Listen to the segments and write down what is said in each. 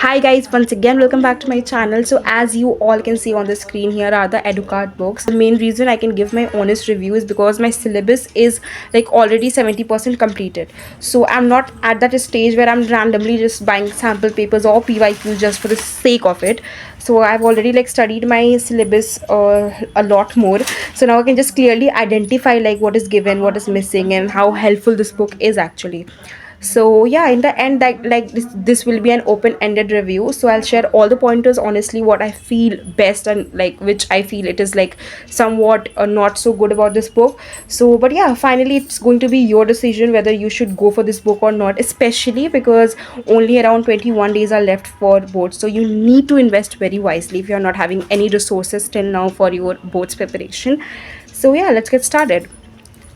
Hi guys, once again welcome back to my channel. So as you all can see on the screen, here are the educard books. The main reason I can give my honest review is because my syllabus is like already 70% completed. So I'm not at that stage where I'm randomly just buying sample papers or PYQs just for the sake of it. So I've already like studied my syllabus a lot more. So now I can just clearly identify like what is given, what is missing, and how helpful this book is actually. So yeah, in the end, this will be an open-ended review, so I'll share all the pointers honestly what I feel best and like which I feel it is like somewhat not so good about this book. So but yeah, finally it's going to be your decision whether you should go for this book or not, especially because only around 21 days are left for boards, so you need to invest very wisely if you're not having any resources till now for your boards preparation. So yeah, let's get started.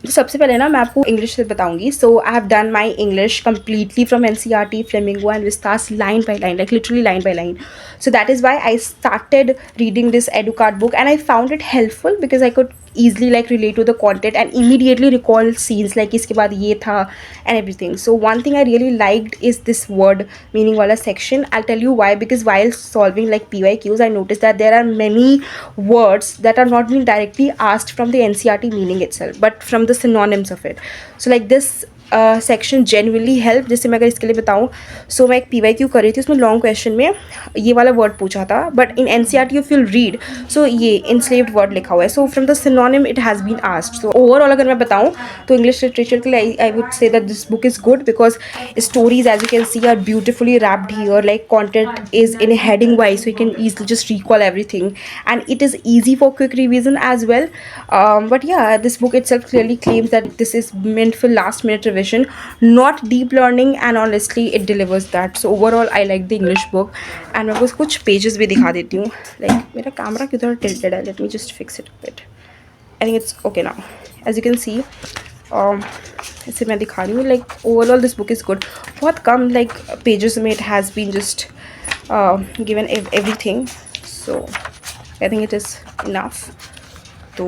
तो सबसे पहले ना मैं आपको English से बताऊंगी. So I have done my English completely from NCERT, Flamingo and Vistas, line by line, like literally line by line. So that is why I started reading this educard book and I found it helpful because I could easily like relate to the content and immediately recall scenes like इसके बाद ये था and everything. So one thing I really liked is this word meaning wala section. I'll tell you why, because while solving like PYQs I noticed that there are many words that are not being directly asked from the NCERT meaning itself but from the synonyms of it. So like this section genuinely help. जैसे मैं अगर इसके लिए बताऊँ, सो मैं एक PYQ कर रही थी, उसमें लॉन्ग क्वेश्चन में ये वाला वर्ड पूछा था, but in NCERT you will read so ये इंस्लेव्ड वर्ड लिखा हुआ है, so from the synonym it has been asked. So overall अगर मैं बताऊँ तो इंग्लिश लिटरेचर के लिए I would say that this book is good because stories as you can see are beautifully wrapped here, like content is in a heading wise, so you can easily just recall everything and it is easy for quick revision as well. But yeah, this book itself clearly claims that this is meant for last minute revision, not deep learning, and honestly it delivers that. So overall I like the English book and मैं आपको कुछ pages भी दिखा देती हूँ. Like मेरा camera किधर tilted है, let me just fix it a bit. I think it's okay now. As you can see, इसे मैं दिखा रही हूँ. Like overall this book is good. बहुत कम like pages में it has been just given everything, so I think it is enough. So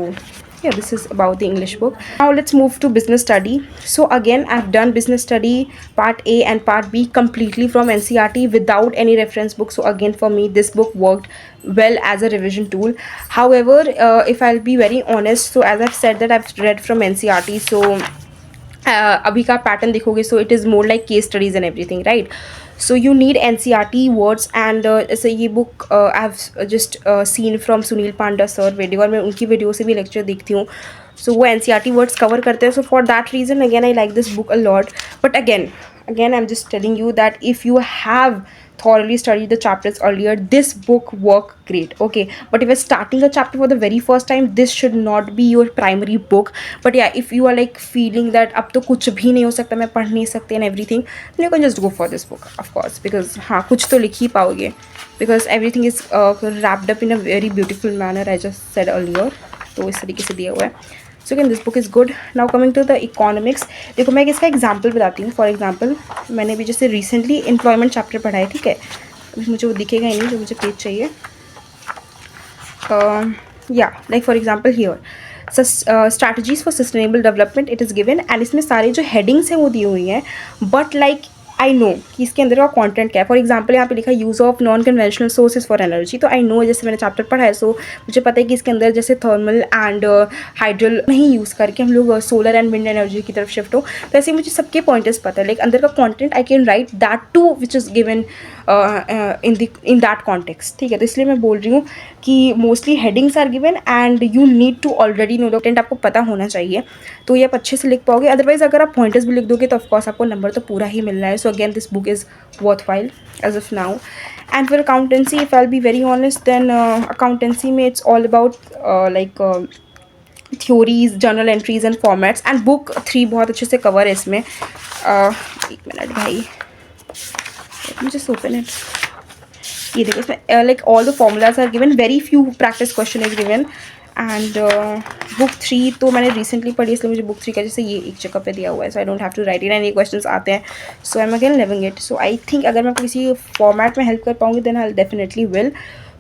yeah, this is about the English book. Now let's move to business study. So again I've done business study part A and part B completely from NCERT without any reference book. So again for me this book worked well as a revision tool. However, if I'll be very honest, so as I've said that I've read from NCERT, so अभी का pattern देखोगे so it is more like case studies and everything, right. So you need NCERT words and ऐसे ये book I have just seen from Sunil Panda sir video, और मैं उनकी video से भी लेक्चर देखती हूँ. सो वो NCERT वर्ड्स कवर करते हैं. So for that reason again I like this book a lot. But again I'm just telling you that if you have thoroughly studied the chapters earlier, this book work great, okay. But if you're starting a chapter for the very first time, this should not be your primary book. But yeah, if you are like feeling that अब तो कुछ भी नहीं हो सकता, मैं पढ़ नहीं सकती and everything, then you can just go for this book of course, because हाँ कुछ तो लिख ही पाओगे, because everything is wrapped up in a very beautiful manner, I just said earlier. तो इस तरीके से दिया हुआ है. So again this book is good. Now coming to the economics. देखो मैं इसका एग्जांपल बताती हूँ. फॉर एग्जांपल मैंने भी जैसे रिसेंटली एम्प्लॉयमेंट चैप्टर पढ़ा है, ठीक है. अभी मुझे वो दिखेगा ही नहीं जो मुझे पेज चाहिए. या like for example here strategies for sustainable development it is given, and इसमें सारे जो हेडिंग्स हैं वो दी हुई हैं, बट लाइक आई नो कि इसके अंदर का कंटेंट क्या है. फॉर एग्जांपल यहाँ पे लिखा है use of non conventional sources for energy. तो आई नो, जैसे मैंने चैप्टर पढ़ा है, सो मुझे पता है कि इसके अंदर जैसे थर्मल एंड हाइड्रल नहीं यूज़ करके हम लोग सोलर एंड विंड एनर्जी की तरफ शिफ्ट हो. तो ऐसे मुझे सबके पॉइंटर्स पता है, लाइक अंदर का content I can write that to which is given in that context, ठीक है. तो इसलिए मैं बोल रही हूँ कि mostly headings are given and you need to already know the content, आपको पता होना चाहिए, तो ये आप अच्छे से लिख पाओगे. अदरवाइज अगर आप पॉइंटर्स भी लिख दोगे तो ऑफकोर्स आपको नंबर तो पूरा ही मिलना है. So again this book is worthwhile as of now. And for accountancy, if I'll be very honest, then accountancy में it's all about theories, journal entries and formats, and book 3 बहुत अच्छे से cover है इसमें. एक मिनट भाई, let me just open it. ये देखो इसमें like all the formulas are given, very few practice question is given. And book 3 तो मैंने रिसेंटली पढ़ी, इसलिए मुझे बुक 3 का जैसे ये एक जगह पे दिया हुआ है, so I don't have to write it and ये क्वेश्चंस आते हैं, so I am again leaving it. So I think अगर मैं किसी फॉर्मेट में हेल्प कर पाऊँगी then I definitely will.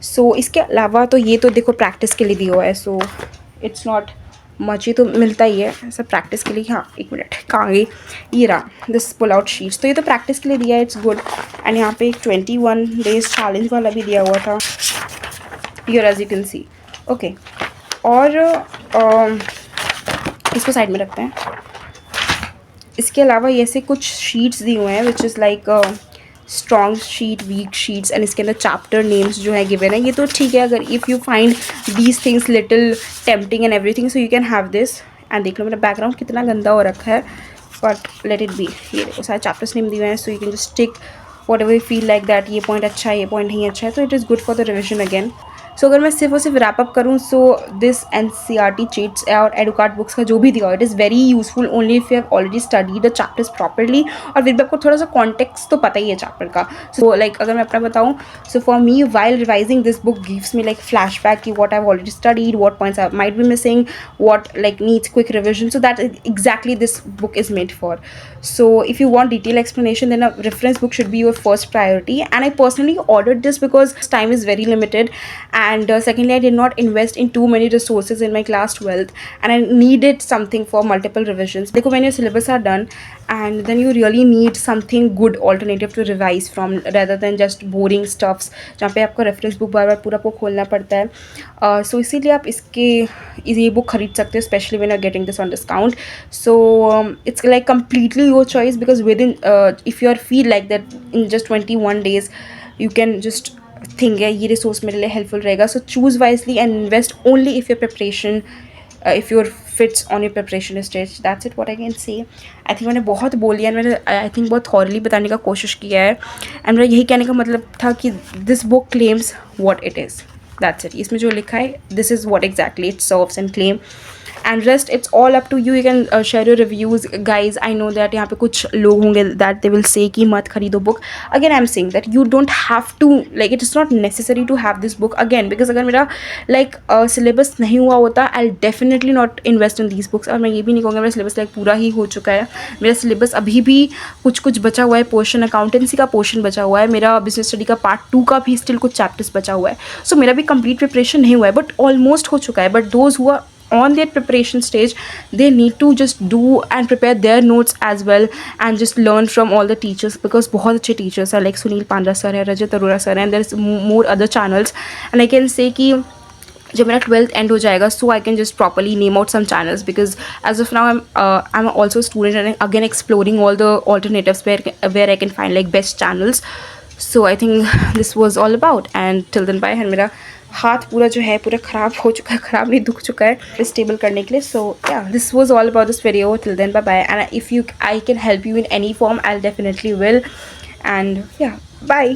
So इसके अलावा तो ये तो देखो प्रैक्टिस के लिए दिया हुआ है, सो इट्स नॉट मच ही तो मिलता ही है सब प्रैक्टिस के लिए। हाँ एक मिनट कहाँ गई, ये रहा दिस पुल आउट शीट्स। तो ये तो प्रैक्टिस के लिए दिया है, इट्स गुड। एंड यहाँ पे एक 21 डेज चैलेंज वाला भी दिया हुआ था, here as you can see. Okay, और इसको साइड में रखते हैं। इसके अलावा ये से कुछ शीट्स दिए हुए हैं which is like strong sheet, weak sheets, and इसके अंदर चैप्टर नेम्स जो है गिवन है। ये तो ठीक है, अगर if you find these things little tempting and everything so you can have this. And देख लो मेरा बैकग्राउंड कितना गंदा हो रखा है, बट लेट इट बी। ये देखो सारे चैप्टर्स नेम दिए हुए हैं, so you can just tick whatever you feel like that, ये पॉइंट अच्छा है, ये पॉइंट नहीं अच्छा है, तो it is good for the revision again. So अगर मैं सिर्फ और सिर्फ रैप अप करूँ, सो दिस NCERT चीट्स और एडुकार्ट बुक्स का जो भी दिया, it is very useful only if you have already study the chapters properly, और फिर भी आपको थोड़ा सा कॉन्टेक्स्ट तो पता ही है चैप्टर का। सो लाइक अगर मैं अपना बताऊँ, so for me while revising this book gives me like flashback कि what I have already studied, what points I might be missing, what like needs quick revision, so that exactly this book is made for. So if you want detailed explanation, then a reference book should be your first priority, and I personally ordered this because time is very limited, and secondly I did not invest in too many resources in my class 12th, and I needed something for multiple revisions. देखो when your syllabus are done, and then you really need something good alternative to revise from rather than just boring stuffs जहाँ पे आपका reference book बार बार पूरा आपको खोलना पड़ता है। सो इसीलिए आप ये बुक खरीद सकते हो, specially when are getting this on discount. So it's like completely your choice, because with in if you are feel like that in just 21 days you can just think है ये रिसोर्स मेरे लिए helpful रहेगा। So choose wisely and invest only if your preparation if your fits on your preparation stage. That's it what I can say. I think मैंने बहुत बोल लिया, मैंने I think बहुत thoroughly बताने का कोशिश किया है, and मेरा यही कहने का मतलब था कि this book claims what it is. That's it. इसमें जो लिखा है this is what exactly it serves and claim. And rest it's all up to you. You can share your reviews guys. I know that यहाँ पे कुछ लोग होंगे that they will say कि मत खरीदो book. Again I'm saying that you don't have to, like it is not necessary to have this book again, because अगर मेरा like syllabus नहीं हुआ होता I'll definitely not invest in these books. और मैं ये भी नहीं कहूँगा मेरा syllabus like पूरा ही हो चुका है, मेरा syllabus अभी भी कुछ बचा हुआ है, पोर्शन अकाउंटेंसी का पोर्शन बचा हुआ है, मेरा बिजनेस स्टडी का पार्ट 2 का भी स्टिल कुछ चैप्टर्स बचा हुआ है। सो मेरा भी कंप्लीट प्रिपरेशन नहीं हुआ है बट ऑलमोस्ट हो चुका है। बट दोज हुआ on their preparation stage they need to just do and prepare their notes as well and just learn from all the teachers, because बहुत अच्छे teachers are like Sunil Pandra sir है, Rajat Arora sir, and there's more other channels, and I can say कि जब मेरा 12th end हो जाएगा so I can just properly name out some channels, because as of now I'm also a student and again exploring all the alternatives where I can find like best channels. So I think this was all about, and till then bye। मेरा हाथ पूरा जो है पूरा ख़राब हो चुका है, ख़राब नहीं दुख चुका है स्टेबल करने के लिए। So yeah this was all about this video. Till then bye bye, and if you I can help you in any form I definitely will, and yeah bye.